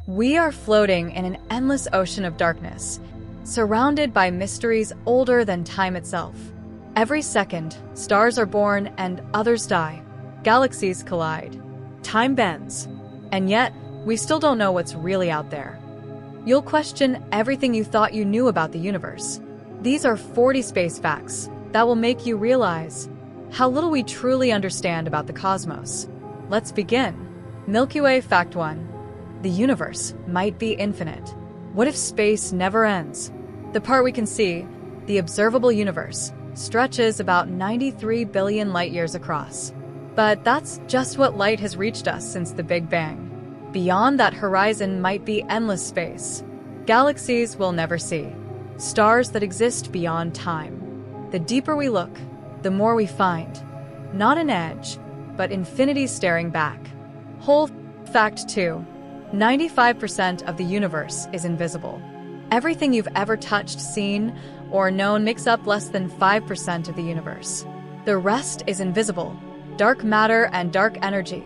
We are floating in an endless ocean of darkness, surrounded by mysteries older than time itself. Every second, stars are born and others die. Galaxies collide. Time bends. And yet, we still don't know what's really out there. You'll question everything you thought you knew about the universe. These are 40 space facts that will make you realize how little we truly understand about the cosmos. Let's begin. Milky Way Fact 1. The universe might be infinite. What if space never ends? The part we can see, the observable universe, stretches about 93 billion light-years across. But that's just what light has reached us since the Big Bang. Beyond that horizon might be endless space. Galaxies we'll never see. Stars that exist beyond time. The deeper we look, the more we find. Not an edge, but infinity staring back. Whole Fact 2. 95% of the universe is invisible. Everything you've ever touched, seen, or known makes up less than 5% of the universe. The rest is invisible. Dark matter and dark energy.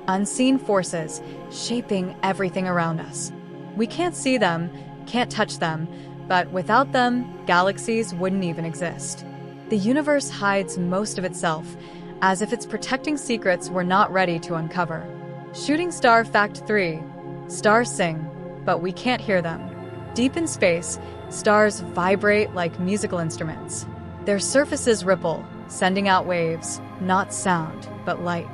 Unseen forces shaping everything around us. We can't see them, can't touch them, but without them, galaxies wouldn't even exist. The universe hides most of itself, as if it's protecting secrets we're not ready to uncover. Shooting Star Fact 3. Stars sing, but we can't hear them. Deep in space, stars vibrate like musical instruments. Their surfaces ripple, sending out waves, not sound, but light.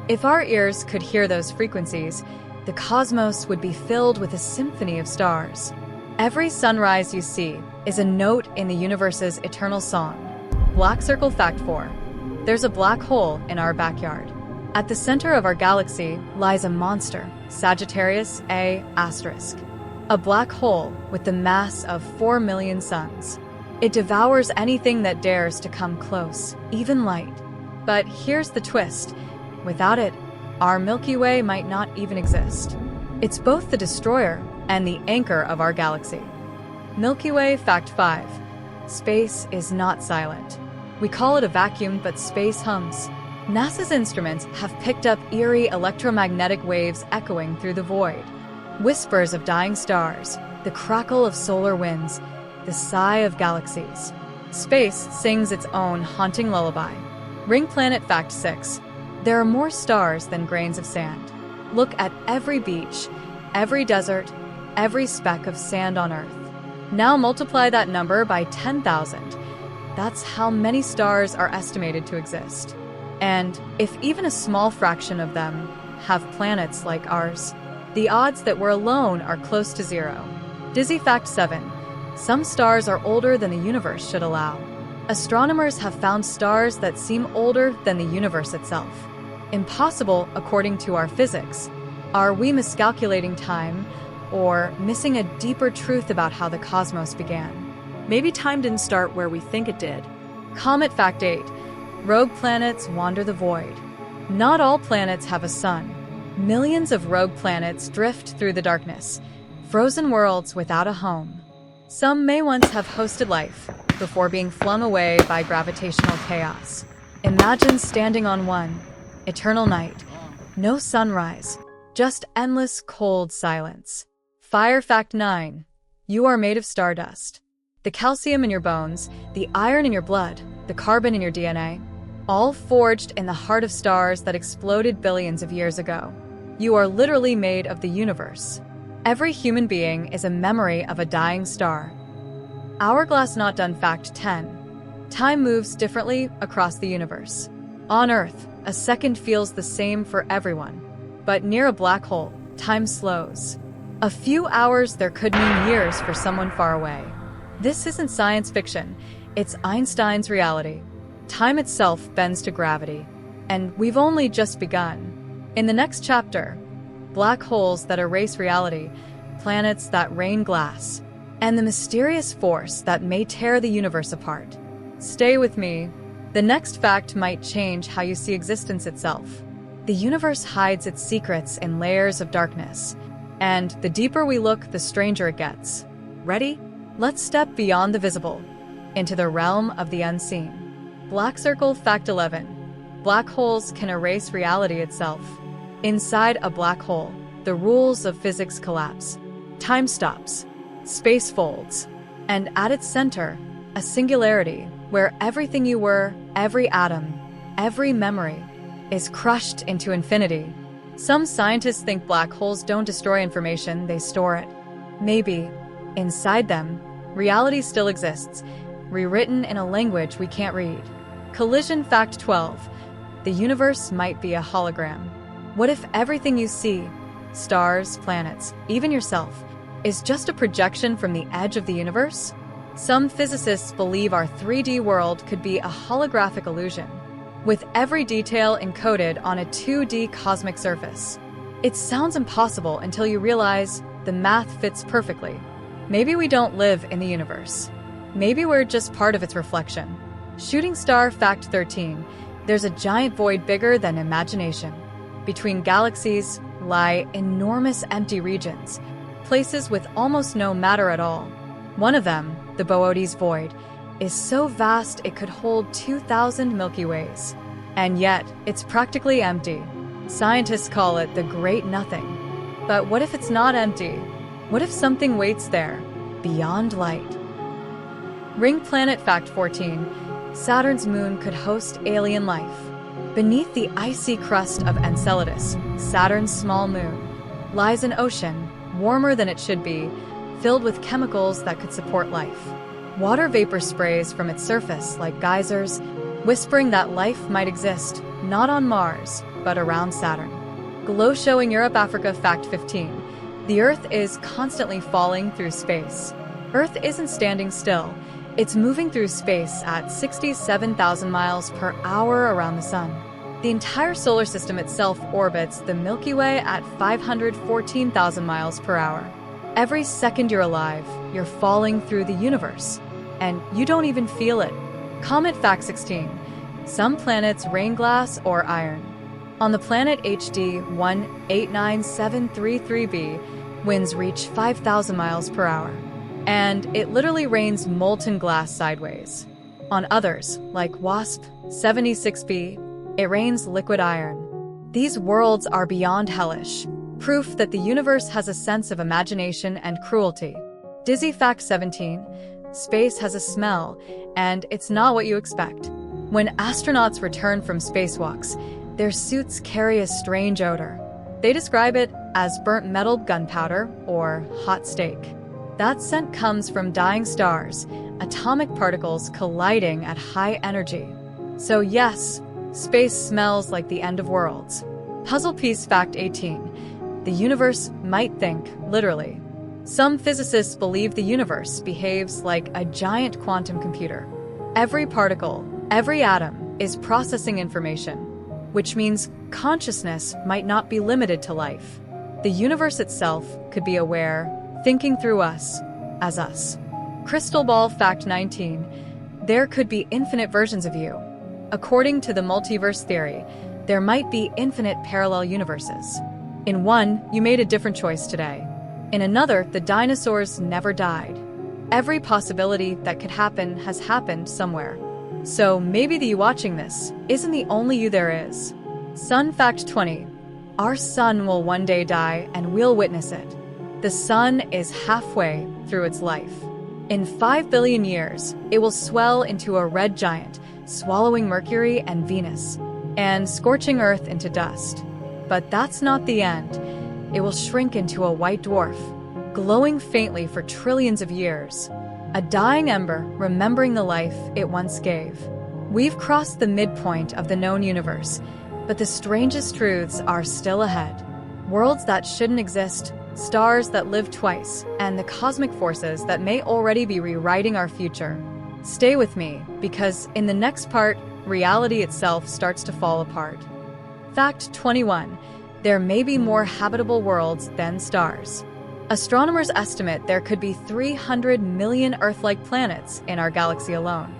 If our ears could hear those frequencies, the cosmos would be filled with a symphony of stars. Every sunrise you see is a note in the universe's eternal song. Black Circle Fact 4. There's a black hole in our backyard. At the center of our galaxy lies a monster, Sagittarius A*. A black hole with the mass of 4 million suns. It devours anything that dares to come close, even light. But here's the twist. Without it, our Milky Way might not even exist. It's both the destroyer and the anchor of our galaxy. Milky Way Fact 5. Space is not silent. We call it a vacuum, but space hums. NASA's instruments have picked up eerie electromagnetic waves echoing through the void. Whispers of dying stars, the crackle of solar winds, the sigh of galaxies. Space sings its own haunting lullaby. Ring Planet Fact 6. There are more stars than grains of sand. Look at every beach, every desert, every speck of sand on Earth. Now multiply that number by 10,000. That's how many stars are estimated to exist. And if even a small fraction of them have planets like ours, the odds that we're alone are close to zero. Dizzy Fact 7. Some stars are older than the universe should allow. Astronomers have found stars that seem older than the universe itself. Impossible according to our physics. Are we miscalculating time, or missing a deeper truth about how the cosmos began? Maybe time didn't start where we think it did. Comet Fact 8. Rogue planets wander the void. Not all planets have a sun. Millions of rogue planets drift through the darkness, frozen worlds without a home. Some may once have hosted life, before being flung away by gravitational chaos. Imagine standing on one. Eternal night. No sunrise. Just endless cold silence. Fire Fact 9. You are made of stardust. The calcium in your bones, the iron in your blood, the carbon in your DNA, all forged in the heart of stars that exploded billions of years ago. You are literally made of the universe. Every human being is a memory of a dying star. Hourglass Not Done Fact 10. Time moves differently across the universe. On Earth, a second feels the same for everyone. But near a black hole, time slows. A few hours there could mean years for someone far away. This isn't science fiction, it's Einstein's reality. Time itself bends to gravity, and we've only just begun. In the next chapter, black holes that erase reality, planets that rain glass, and the mysterious force that may tear the universe apart. Stay with me. The next fact might change how you see existence itself. The universe hides its secrets in layers of darkness, and the deeper we look, the stranger it gets. Ready? Let's step beyond the visible, into the realm of the unseen. Black Circle Fact 11. Black holes can erase reality itself. Inside a black hole, the rules of physics collapse. Time stops. Space folds. And at its center, a singularity where everything you were, every atom, every memory, is crushed into infinity. Some scientists think black holes don't destroy information, they store it. Maybe, inside them, reality still exists, rewritten in a language we can't read. Collision Fact 12. The universe might be a hologram. What if everything you see, stars, planets, even yourself, is just a projection from the edge of the universe? Some physicists believe our 3D world could be a holographic illusion, with every detail encoded on a 2D cosmic surface. It sounds impossible until you realize the math fits perfectly. Maybe we don't live in the universe. Maybe we're just part of its reflection. Shooting Star Fact 13. There's a giant void bigger than imagination. Between galaxies lie enormous empty regions, places with almost no matter at all. One of them, the Boötes Void, is so vast it could hold 2,000 Milky Ways. And yet, it's practically empty. Scientists call it the Great Nothing. But what if it's not empty? What if something waits there, beyond light? Ring Planet Fact 14. Saturn's moon could host alien life. Beneath the icy crust of Enceladus, Saturn's small moon, lies an ocean, warmer than it should be, filled with chemicals that could support life. Water vapor sprays from its surface like geysers, whispering that life might exist, not on Mars, but around Saturn. Glow Showing Europe Africa Fact 15. The Earth is constantly falling through space. Earth isn't standing still. It's moving through space at 67,000 miles per hour around the Sun. The entire solar system itself orbits the Milky Way at 514,000 miles per hour. Every second you're alive, you're falling through the universe, and you don't even feel it. Comet Fact 16. Some planets rain glass or iron. On the planet HD 189733b, winds reach 5,000 miles per hour, and it literally rains molten glass sideways. On others, like WASP 76b, it rains liquid iron. These worlds are beyond hellish, proof that the universe has a sense of imagination and cruelty. Dizzy Fact 17. Space has a smell, and it's not what you expect. When astronauts return from spacewalks, their suits carry a strange odor. They describe it as burnt metal gunpowder or hot steak. That scent comes from dying stars, atomic particles colliding at high energy. So yes, space smells like the end of worlds. Puzzle Piece Fact 18. The universe might think, literally. Some physicists believe the universe behaves like a giant quantum computer. Every particle, every atom is processing information, which means consciousness might not be limited to life. The universe itself could be aware, thinking through us, as us. Crystal Ball Fact 19. There could be infinite versions of you. According to the multiverse theory, there might be infinite parallel universes. In one, you made a different choice today. In another, the dinosaurs never died. Every possibility that could happen has happened somewhere. So maybe the you watching this isn't the only you there is. Sun Fact 20. Our sun will one day die and we'll witness it. The sun is halfway through its life. In 5 billion years, it will swell into a red giant, swallowing Mercury and Venus, and scorching Earth into dust. But that's not the end. It will shrink into a white dwarf, glowing faintly for trillions of years. A dying ember remembering the life it once gave. We've crossed the midpoint of the known universe, but the strangest truths are still ahead. Worlds that shouldn't exist, stars that live twice, and the cosmic forces that may already be rewriting our future. Stay with me, because in the next part, reality itself starts to fall apart. Fact 21. There may be more habitable worlds than stars. Astronomers estimate there could be 300 million Earth-like planets in our galaxy alone.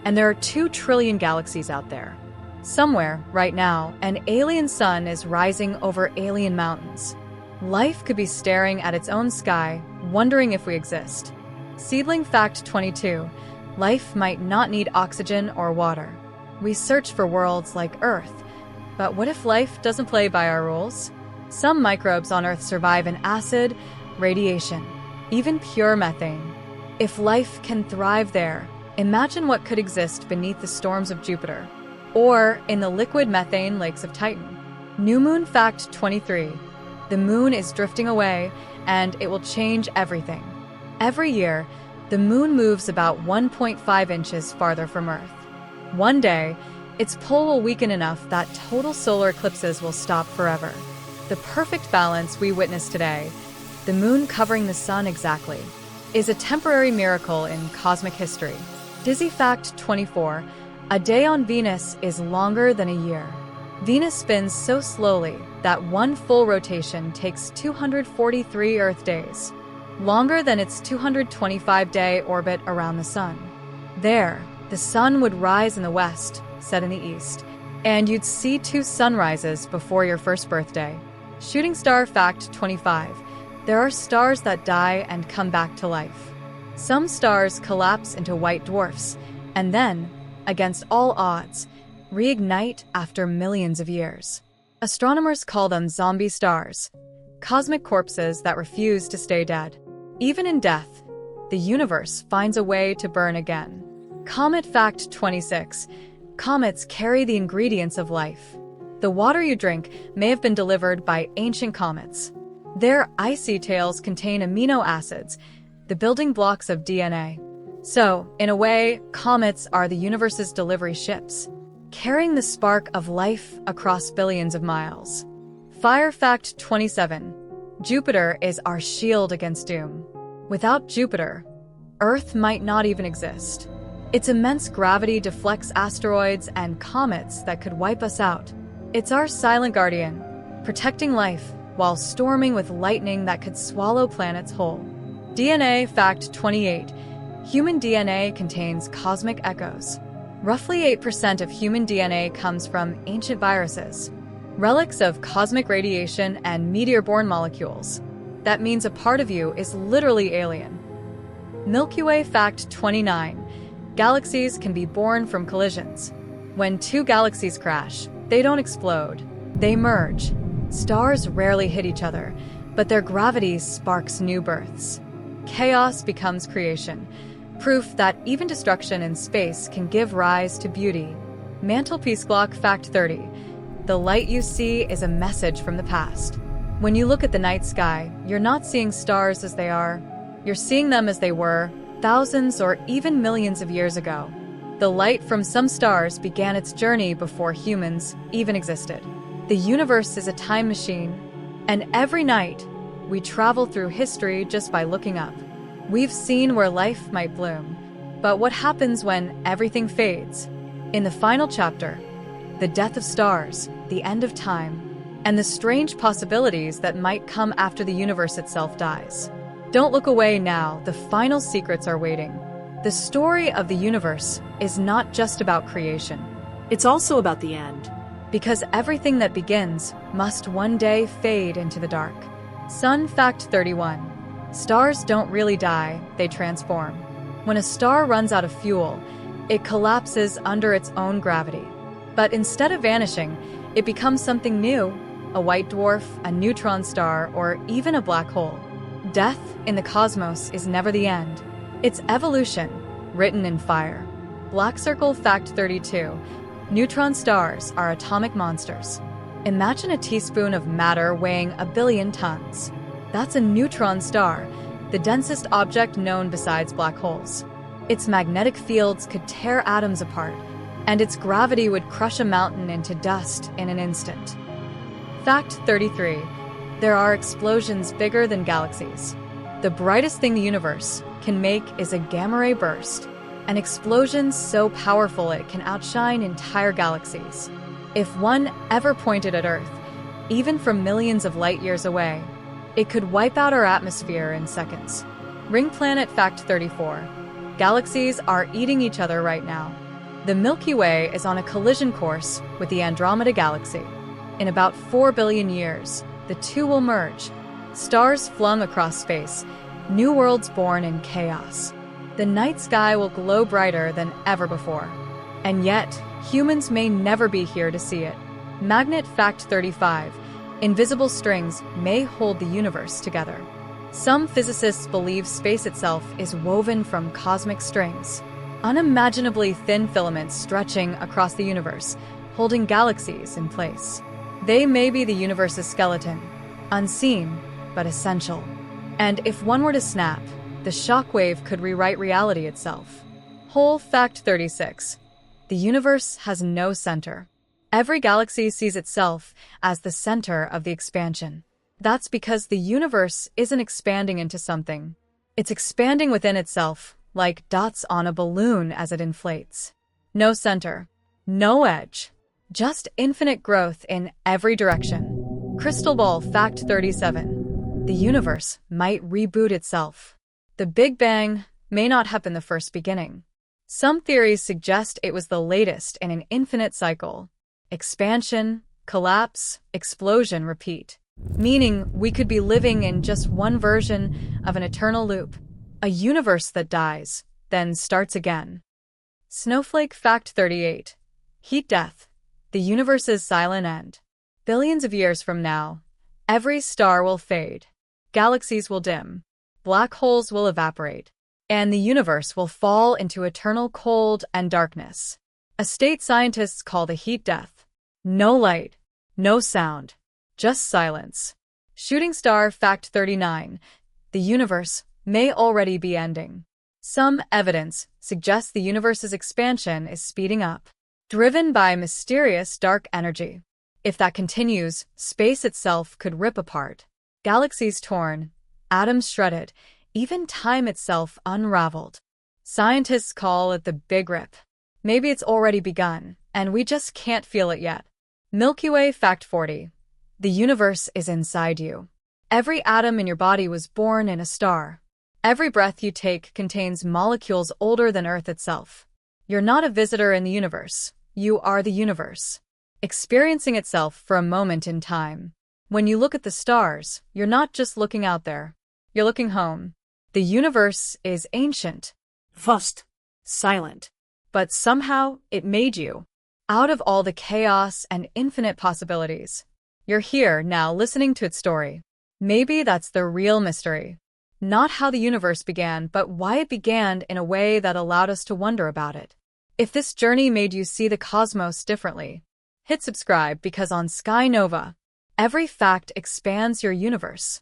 And there are 2 trillion galaxies out there. Somewhere, right now, an alien sun is rising over alien mountains. Life could be staring at its own sky, wondering if we exist. Seedling Fact 22. Life might not need oxygen or water. We search for worlds like Earth. But what if life doesn't play by our rules? Some microbes on Earth survive in acid, radiation, even pure methane. If life can thrive there, imagine what could exist beneath the storms of Jupiter, or in the liquid methane lakes of Titan. New Moon Fact 23. The moon is drifting away, and it will change everything. Every year, the moon moves about 1.5 inches farther from Earth. One day, its pull will weaken enough that total solar eclipses will stop forever. The perfect balance we witness today, the moon covering the sun exactly, is a temporary miracle in cosmic history. Dizzy Fact 24. A day on Venus is longer than a year. Venus spins so slowly that one full rotation takes 243 Earth days, longer than its 225-day orbit around the sun. There, the sun would rise in the west, set in the east, and you'd see 2 sunrises before your first birthday. Shooting Star Fact 25. There are stars that die and come back to life. Some stars collapse into white dwarfs, and then, against all odds, reignite after millions of years. Astronomers call them zombie stars, cosmic corpses that refuse to stay dead. Even in death, the universe finds a way to burn again. Comet Fact 26. Comets carry the ingredients of life. The water you drink may have been delivered by ancient comets. Their icy tails contain amino acids, the building blocks of DNA. So, in a way, comets are the universe's delivery ships, carrying the spark of life across billions of miles. Fire Fact 27. Jupiter is our shield against doom. Without Jupiter, Earth might not even exist. Its immense gravity deflects asteroids and comets that could wipe us out. It's our silent guardian, protecting life while storming with lightning that could swallow planets whole. DNA Fact 28. Human DNA contains cosmic echoes. Roughly 8% of human DNA comes from ancient viruses, relics of cosmic radiation and meteor-borne molecules. That means a part of you is literally alien. Milky Way Fact 29. Galaxies can be born from collisions. When 2 galaxies crash, they don't explode. They merge. Stars rarely hit each other, but their gravity sparks new births. Chaos becomes creation, proof that even destruction in space can give rise to beauty. Mantelpiece Clock Fact 30. The light you see is a message from the past. When you look at the night sky, you're not seeing stars as they are. You're seeing them as they were, thousands or even millions of years ago. The light from some stars began its journey before humans even existed. The universe is a time machine, and every night, we travel through history just by looking up. We've seen where life might bloom, but what happens when everything fades? In the final chapter, the death of stars, the end of time, and the strange possibilities that might come after the universe itself dies. Don't look away now, the final secrets are waiting. The story of the universe is not just about creation. It's also about the end. Because everything that begins must one day fade into the dark. Sun Fact 31. Stars don't really die, they transform. When a star runs out of fuel, it collapses under its own gravity. But instead of vanishing, it becomes something new, a white dwarf, a neutron star, or even a black hole. Death in the cosmos is never the end. It's evolution, written in fire. Black Circle Fact 32. Neutron stars are atomic monsters. Imagine a teaspoon of matter weighing 1 billion tons. That's a neutron star, the densest object known besides black holes. Its magnetic fields could tear atoms apart, and its gravity would crush a mountain into dust in an instant. Fact 33. There are explosions bigger than galaxies. The brightest thing the universe can make is a gamma ray burst, an explosion so powerful it can outshine entire galaxies. If one ever pointed at Earth, even from millions of light years away, it could wipe out our atmosphere in seconds. Ring Planet Fact 34. Galaxies are eating each other right now. The Milky Way is on a collision course with the Andromeda Galaxy. In about 4 billion years, the two will merge. Stars flung across space, new worlds born in chaos. The night sky will glow brighter than ever before. And yet, humans may never be here to see it. Magnet Fact 35. Invisible strings may hold the universe together. Some physicists believe space itself is woven from cosmic strings, unimaginably thin filaments stretching across the universe, holding galaxies in place. They may be the universe's skeleton, unseen but essential. And if one were to snap, the shockwave could rewrite reality itself. Whole fact 36. The universe has no center. Every galaxy sees itself as the center of the expansion. That's because the universe isn't expanding into something. It's expanding within itself, like dots on a balloon as it inflates. No center, no edge, just infinite growth in every direction. Crystal ball fact 37. The universe might reboot itself. The Big Bang may not have been the first beginning. Some theories suggest it was the latest in an infinite cycle. Expansion, collapse, explosion, repeat. Meaning we could be living in just one version of an eternal loop. A universe that dies, then starts again. Snowflake fact 38. Heat death. The universe's silent end. Billions of years from now, every star will fade. Galaxies will dim. Black holes will evaporate. And the universe will fall into eternal cold and darkness. A state scientists call the heat death. No light, no sound, just silence. Shooting star fact 39. The universe may already be ending. Some evidence suggests the universe's expansion is speeding up, driven by mysterious dark energy. If that continues, space itself could rip apart. Galaxies torn, atoms shredded, even time itself unraveled. Scientists call it the Big Rip. Maybe it's already begun, and we just can't feel it yet. Milky Way fact 40. The universe is inside you. Every atom in your body was born in a star. Every breath you take contains molecules older than Earth itself. You're not a visitor in the universe. You are the universe, experiencing itself for a moment in time. When you look at the stars, you're not just looking out there. You're looking home. The universe is ancient, Vast. Silent. but somehow it made you. Out of all the chaos and infinite possibilities, you're here now listening to its story. Maybe that's the real mystery. Not how the universe began, but why it began in a way that allowed us to wonder about it. If this journey made you see the cosmos differently, hit subscribe because on Sky Nova, every fact expands your universe.